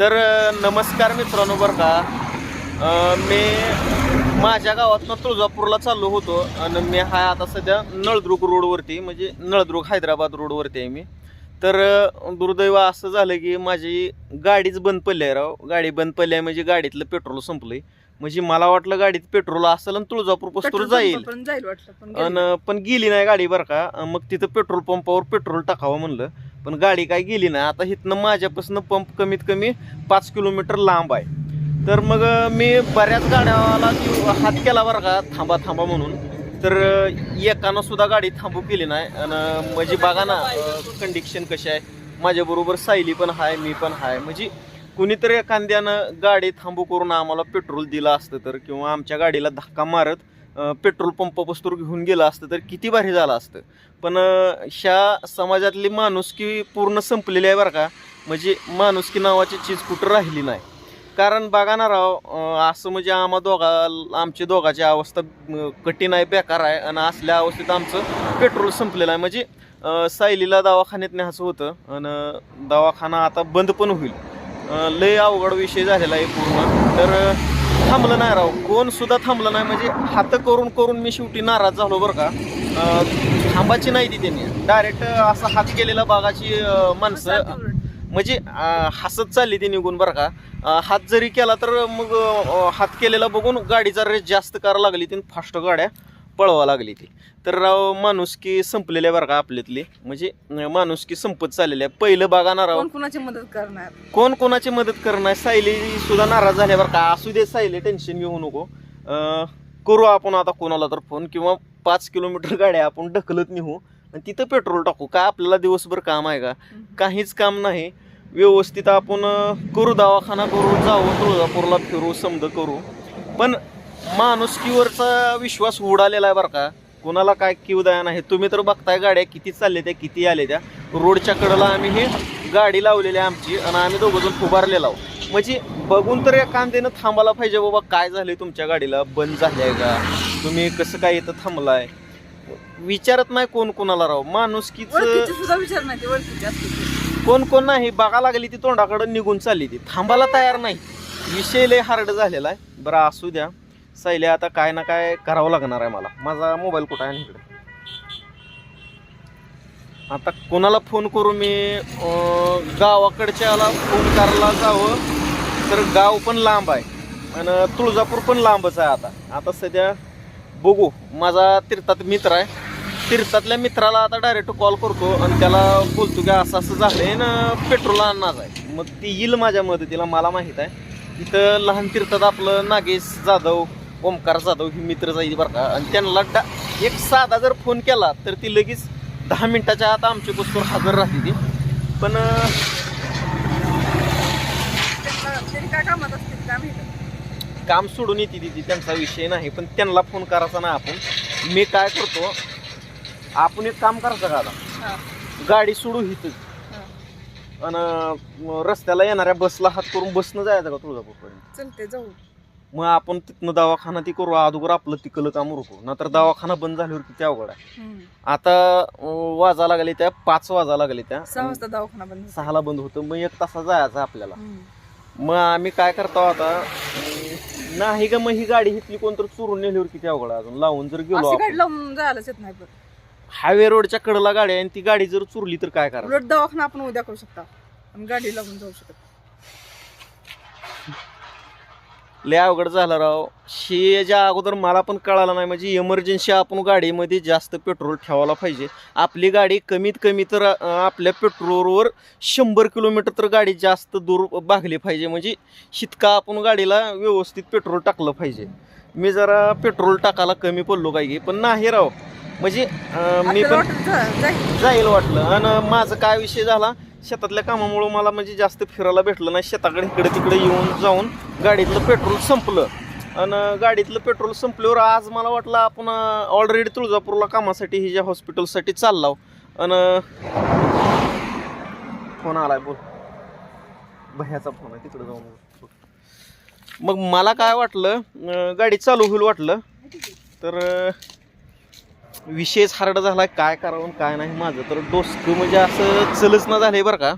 तर नमस्कार मित्रांनो, बरं का मी माझ्या गावातनं तुळजापूरला चाललो होतो आणि मी आता सध्या नळदुर्ग रोडवरती, म्हणजे नळदुर्ग हैदराबाद रोडवरती आहे मी. तर दुर्दैव असं झालं की माझी गाडीच बंद पडली आहे राव. गाडी बंद पडली आहे म्हणजे गाडीतलं पेट्रोल संपलंय. म्हणजे मला वाटलं गाडीत पेट्रोल असेल आणि तुळजापूर पोस्टवर जाईल, पण गेली नाही गाडी, बरं का. मग तिथं पेट्रोल पंपावर पेट्रोल टाकावं म्हणलं, पण गाडी काय गेली नाही. आता इथनं माझ्यापासून पंप कमीत कमी 5 किलोमीटर लांब आहे. तर मग मी बऱ्याच गाड्याला हात केला, बरं का, थांबा थांबा म्हणून. तर एकानं सुद्धा गाडी थांबू केली नाही. आणि म्हणजे बघा ना कंडिशन कशी आहे. माझ्याबरोबर सायली पण आहे, मी पण आहे. म्हणजे कुणीतरी एखाद्यानं गाडी थांबू करून आम्हाला पेट्रोल दिलं असतं तर, किंवा आमच्या गाडीला धक्का मारत पेट्रोल पंपापासून घेऊन गेलं असतं तर किती भारी झालं असतं. पण ह्या समाजातली माणुसकी पूर्ण संपलेली आहे, बरं का. म्हणजे माणुसकी नावाची चीज कुठं राहिली नाही. कारण बघा ना राव, असं म्हणजे आमच्या दोघाची अवस्था कठीण आहे, बेकार आहे. आणि असल्या अवस्थेत आमचं पेट्रोल संपलेलं आहे. म्हणजे सायलीला दवाखान्यात न्यायचं होतं आणि दवाखाना आता बंद पण होईल. लय अवघड विषय झालेला आहे पूर्ण. तर थांबलं नाही राव, कोण सुद्धा थांबलं नाही. म्हणजे हात करून करून मी शेवटी नाराज झालो, बरं का. थांबाची नाही ती त्यांनी, डायरेक्ट असा हात केलेला बागाची माणसं म्हणजे हसत चालली ती निघून, बरं का. हात जरी केला तर मग हात केलेला बघून गाडीचा रेस जास्त करायला लागली ती, फास्ट गाड्या पळवा लागली ती. तर राव माणुसकी संपलेली आहे, बरं का, आपल्यातली. म्हणजे माणुसकी संपत चाललेली आहे. पहिलं बघा ना राव, कोणाची मदत करणार, कोण कोणाची मदत करणार. सायली सुद्धा नाराज झाल्या, बरं का. असू दे सायली, टेन्शन घेऊ नको. करू आपण आता कोणाला तर फोन, किंवा 5 किलोमीटर गाड्या आपण ढकलत नेऊ आणि तिथं पेट्रोल टाकू. काय आपल्याला दिवसभर काम आहे का? काहीच काम नाही. व्यवस्थित आपण करू, दवाखाना करू, जाऊ, तुळजापूरला फिरू, समज करू. पण माणुसकीवरचा विश्वास उडालेला आहे, बरं का. कोणाला काय किवदया नाही. तुम्ही तर बघताय गाड्या किती चालल्या त्या, किती आल्या त्या. रोडच्या कडेला आम्ही हे गाडी लावलेली आहे आमची, आणि आम्ही दोघंजण उभारलेलो आहोत. म्हणजे बघून तर एखाद्यानं थांबायला पाहिजे, बाबा काय झालंय तुमच्या गाडीला, बंद झाली आहे का, तुम्ही कसं काय इथं थांबलाय. विचारत नाही कोण कोणाला राव. माणुसकीच विचार नाही. कोण कोण नाही. बघा लागली ती तोंडाकडे निघून चालली ती, थांबायला तयार नाही. विषय लय हार्ड झालेला आहे. बरं असू द्या सायले, आता काय ना काय करावं लागणार आहे मला. माझा मोबाईल कुठं आहे इकडे. आता कोणाला फोन करू मी? गावाकडच्याला फोन करायला जावं तर गाव पण लांब आहे आणि तुळजापूर पण लांबच आहे. आता सध्या बघू. माझा तीर्थात मित्र आहे, तीर्थातल्या मित्राला आता डायरेक्ट कॉल करतो आणि त्याला बोलतो की असं असं झालंय ना, पेट्रोल आणणार आहे. मग ती येईल माझ्या मदतीला, मला माहीत आहे. इथं लहान तीर्थात आपलं नागेश जाधव, ओमकार जाधव ही मित्र जाईल, बरं का. आणि त्यांना एक साधा जर फोन केला तर ती लगेच 10 मिनिटाच्या आत आमच्या पोस्टवर हजर राहते ती. पण काम सोडून येते ती, त्यांचा विषय नाही. पण त्यांना फोन करायचा ना आपण. मी काय करतो, आपण एक काम करायचं का, आता गाडी सोडू इथं आणि रस्त्याला येणाऱ्या बसला हात करून बसनं जायचं का तुळजापूरपर्यंत? चलते जाऊ. मग आपण तिथनं दवाखाना ती करू, अगोदर आपलं तिकलं काम उरकू. नंतर दवाखाना बंद झाल्यावर किती अवघड आहे. आता वाजा लागले त्या 5 वाजा लागले त्या, 6 वाजता दवाखाना बंद, 6ला बंद होतं. मग 1 तासा जायचं आपल्याला. मग आम्ही काय करतो आता, नाही का, मग ही गाडी घेतली कोणतरी चोरून नेल्यावर किती अवघड आहे. अजून लावून जर गेलो, गाडी लावून जायलाच येत नाही. हायवे रोडच्या कडेला गाडी आहे आणि ती गाडी जर चोरली तर काय करायचं? उलट दवाखाना आपण उद्या करू शकता, पण गाडी लावून जाऊ शकत. लय अवघड झालं राव. याच्या अगोदर मला पण कळालं नाही. म्हणजे इमर्जन्सी आपण गाडीमध्ये जास्त पेट्रोल ठेवायला पाहिजे. आपली गाडी कमीत कमी तर आपल्या पेट्रोलवर 100 किलोमीटर तर गाडी जास्त दूर भागली पाहिजे. म्हणजे शितका आपण गाडीला व्यवस्थित पेट्रोल टाकलं पाहिजे. मी जरा पेट्रोल टाकायला कमी पडलो काय, पण नाही राव. म्हणजे मी पण जाईल वाटलं. आणि माझं काय विषय झाला, शेतातल्या कामामुळं मला म्हणजे जास्त फिरायला भेटलं नाही. शेताकडे इकडे तिकडे येऊन जाऊन गाडीतलं पेट्रोल संपलं. आणि गाडीतलं पेट्रोल संपल्यावर आज मला वाटलं आपण ऑलरेडी तुळजापूरला कामासाठी हिच्या हॉस्पिटलसाठी चाललो. आणि फोन आलाय, बोल. भैयाचा फोन आहे, तिकडे जाऊन. मग मला काय वाटलं, गाडी चालू होईल वाटलं, तर विषयच हार्ड झाला. काय करावं काय नाही. माझं तर डोसकं म्हणजे असं चलच ना झालंय, बरं का.